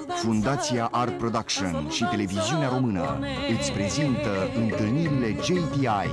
Fundația Art Production și Televiziunea Română îți prezintă întâlnirile JTI.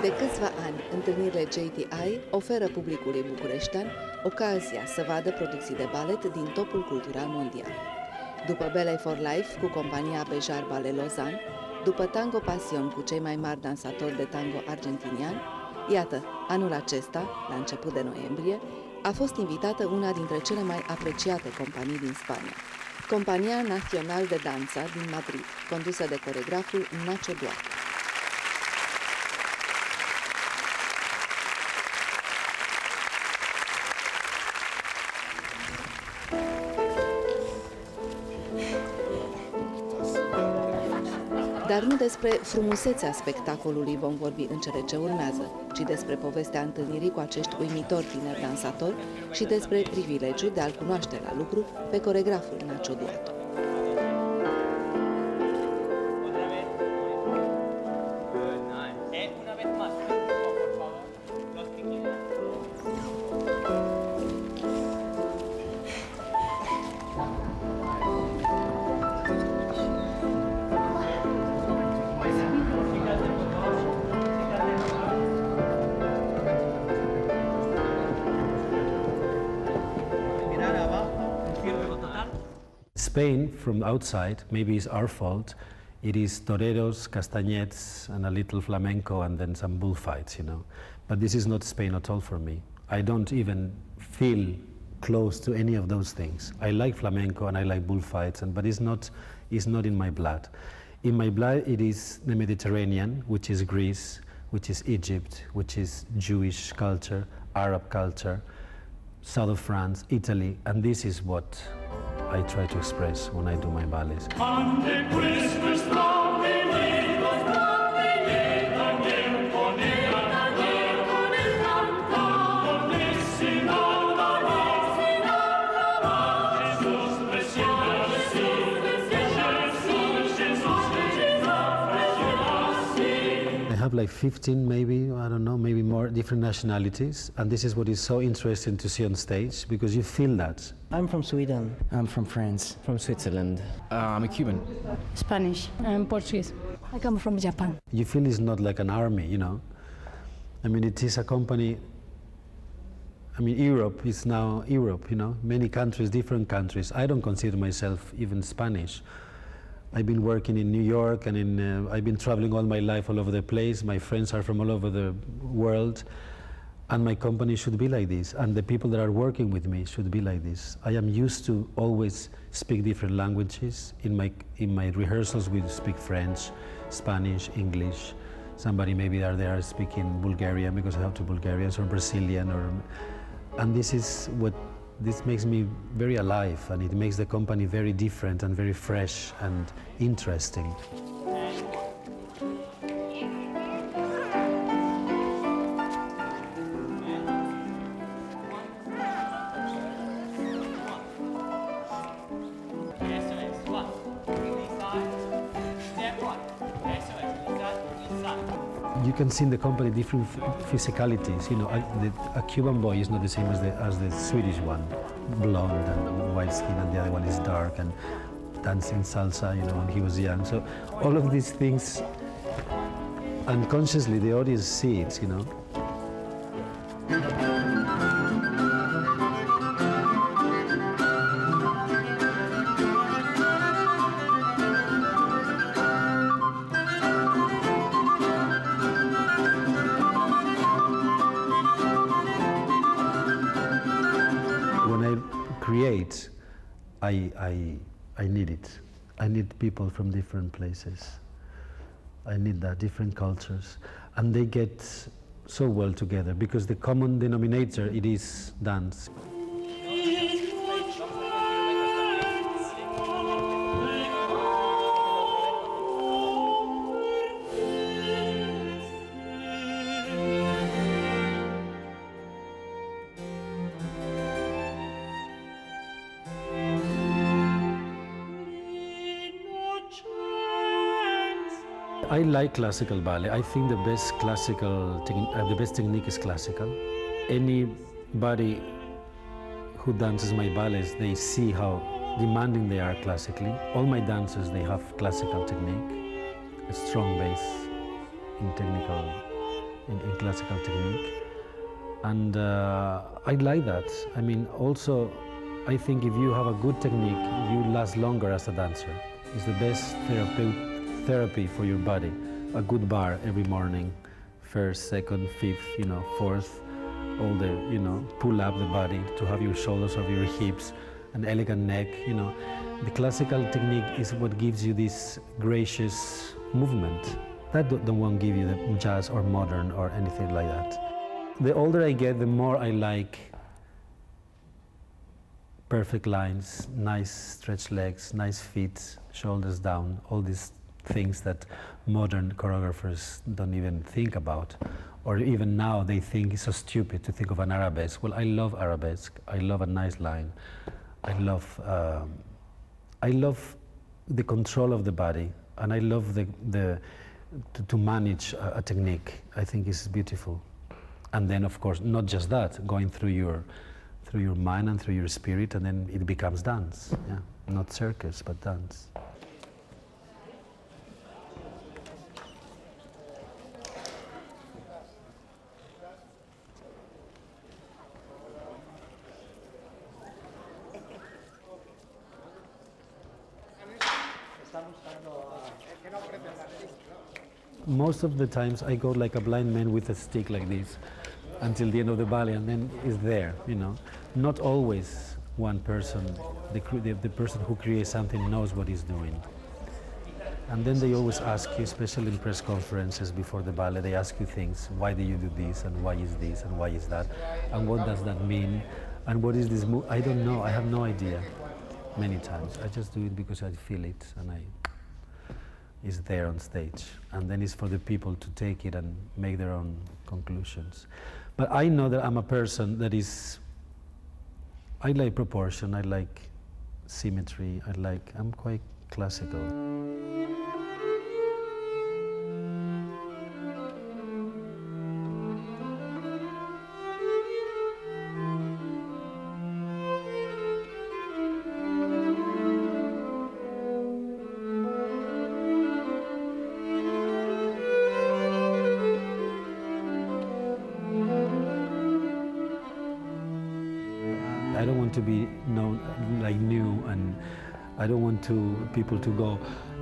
De câțiva ani, întâlnirile JTI oferă publicului bucureștean ocazia să vadă producții de balet din topul cultural mondial. După Ballet for Life cu compania Bejar Ballet Lausanne, după Tango Passion cu cei mai mari dansatori de tango argentinian, iată, anul acesta, la început de noiembrie, a fost invitată una dintre cele mai apreciate companii din Spania, Compania Nacional de Danza din Madrid, condusă de coregraful Nacho Duato. Dar nu despre frumusețea spectacolului vom vorbi în cele ce urmează, ci despre povestea întâlnirii cu acești uimitori tineri dansatori și despre privilegiul de a-l cunoaște la lucru pe coregraful Nacho Duato. Spain, from outside, maybe it's our fault. It is toreros, castañets, and a little flamenco, and then some bullfights, you know. But this is not Spain at all for me. I don't even feel close to any of those things. I like flamenco and I like bullfights, but it's not in my blood. In my blood, it is the Mediterranean, which is Greece, which is Egypt, which is Jewish culture, Arab culture, south of France, Italy, and this is what I try to express when I do my ballets. I have like 15 maybe, I don't know, maybe more different nationalities, and this is what is so interesting to see on stage, because you feel that. I'm from Sweden. I'm from France. From Switzerland. I'm a Cuban. Spanish. I'm Portuguese. I come from Japan. You feel it's not like an army, you know. I mean, it is a company. I mean, Europe is now Europe, you know, many countries, different countries. I don't consider myself even Spanish. I've been working in New York and I've been traveling all my life all over the place. My friends are from all over the world, and my company should be like this, and the people that are working with me should be like this. I am used to always speak different languages. In my rehearsals we speak French, Spanish, English. Somebody maybe are there speaking Bulgarian because I have two Bulgarians, or Brazilian, and this makes me very alive, and it makes the company very different and very fresh and interesting. You can see in the company different physicalities. You know, a Cuban boy is not the same as the Swedish one, blonde and white skin, and the other one is dark and dancing salsa, you know, when he was young. So all of these things, unconsciously, the audience see it, you know. create, I need it. I need people from different places. I need that, different cultures. And they get so well together because the common denominator, it is dance. I like classical ballet. I think the best technique is classical. Anybody who dances my ballets, they see how demanding they are classically. All my dancers, they have classical technique, a strong base in classical technique. And I like that. I mean, also, I think if you have a good technique, you last longer as a dancer. It's the best therapy for your body. A good bar every morning, first, second, fifth, fourth, all the, pull up the body to have your shoulders over your hips, an elegant neck, The classical technique is what gives you this gracious movement. That don't want to give you the jazz or modern or anything like that. The older I get, the more I like perfect lines, nice stretched legs, nice feet, shoulders down, all these things that modern choreographers don't even think about. Or even now they think it's so stupid to think of an arabesque. Well, I love arabesque. I love a nice line. I love the control of the body, and I love to manage a technique. I think it's beautiful. And then, of course, not just that, going through your mind and through your spirit, and then it becomes dance. Yeah, not circus, but dance. Most of the times I go like a blind man with a stick like this until the end of the ballet, and then it's there, Not always one person, the person who creates something knows what he's doing. And then they always ask you, especially in press conferences before the ballet, they ask you things. Why do you do this, and why is this, and why is that? And what does that mean? And what is this move? I don't know, I have no idea many times. I just do it because I feel it, and it's there on stage. And then it's for the people to take it and make their own conclusions. But I know that I'm a person that I like proportion, I like symmetry, I'm quite classical. I don't want to be known like new, and I don't want people to go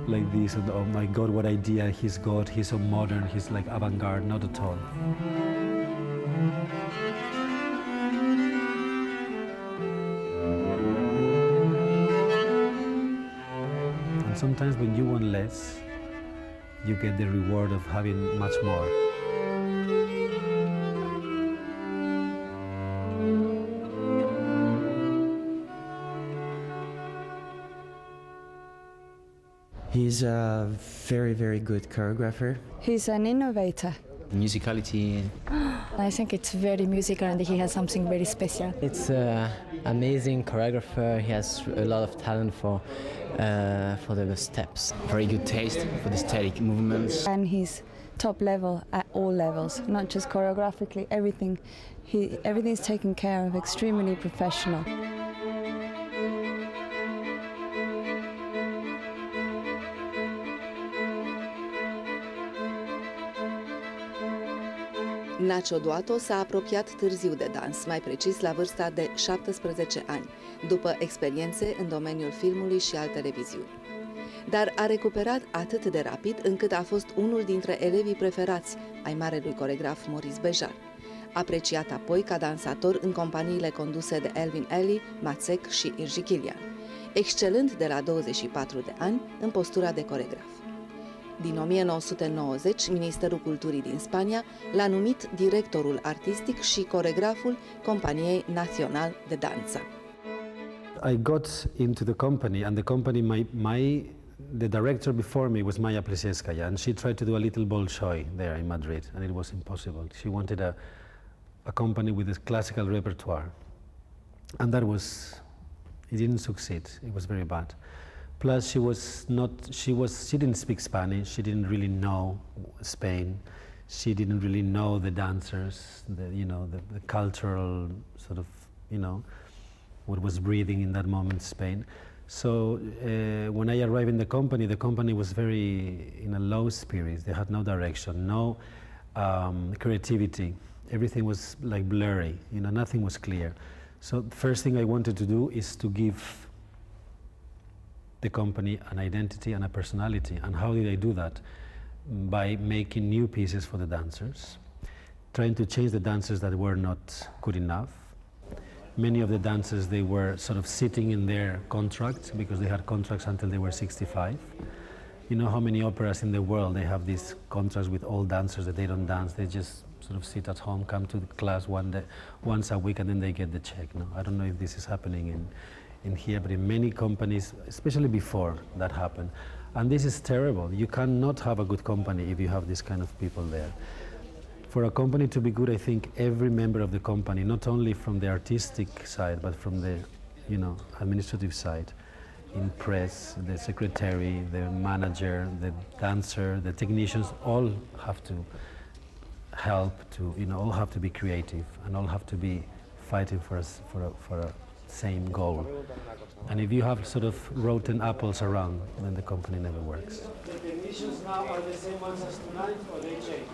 like this and oh my God, what idea he's got, he's so modern, he's like avant-garde, not at all. And sometimes when you want less, you get the reward of having much more. He's a very, very good choreographer. He's an innovator. Musicality. I think it's very musical and he has something very special. It's an amazing choreographer. He has a lot of talent for the steps. Very good taste for the static movements. And he's top level at all levels, not just choreographically, everything. Everything's taken care of, extremely professional. Nacho Duato s-a apropiat târziu de dans, mai precis la vârsta de 17 ani, după experiențe în domeniul filmului și al televiziunii. Dar a recuperat atât de rapid încât a fost unul dintre elevii preferați ai marelui coregraf Maurice Bejar, apreciat apoi ca dansator în companiile conduse de Elvin Ailey, Mațec și Irgi Kilian. excelând de la 24 de ani în postura de coregraf. Din 1990, Ministerul Culturii din Spania l-a numit directorul artistic și coregraful Companiei Național de Danță. I got into the company, and the company, the director before me was Maya Plesiskaya, and she tried to do a little Bolshoi there in Madrid, and it was impossible. She wanted a company with a classical repertoire, and it didn't succeed. It was very bad. Plus, she didn't speak Spanish. She didn't really know Spain. She didn't really know the dancers, the cultural sort of, what was breathing in that moment, Spain. So when I arrived in the company was very in a low spirit. They had no direction, no creativity. Everything was like blurry, nothing was clear. So the first thing I wanted to do is to give the company an identity and a personality. And how did I do that? By making new pieces for the dancers, trying to change the dancers that were not good enough. Many of the dancers, they were sort of sitting in their contracts because they had contracts until they were 65. You know how many operas in the world, they have these contracts with old dancers that they don't dance, they just sort of sit at home, come to the class once a week, and then they get the check. No? I don't know if this is happening in here, but in many companies, especially before that happened. And this is terrible. You cannot have a good company if you have this kind of people there. For a company to be good, I think every member of the company, not only from the artistic side, but from the administrative side, in press, the secretary, the manager, the dancer, the technicians, all have to help to, all have to be creative and all have to be fighting for a same goal. And if you have sort of rotten apples around, then the company never works. The technicians now are the same ones as tonight, or they change?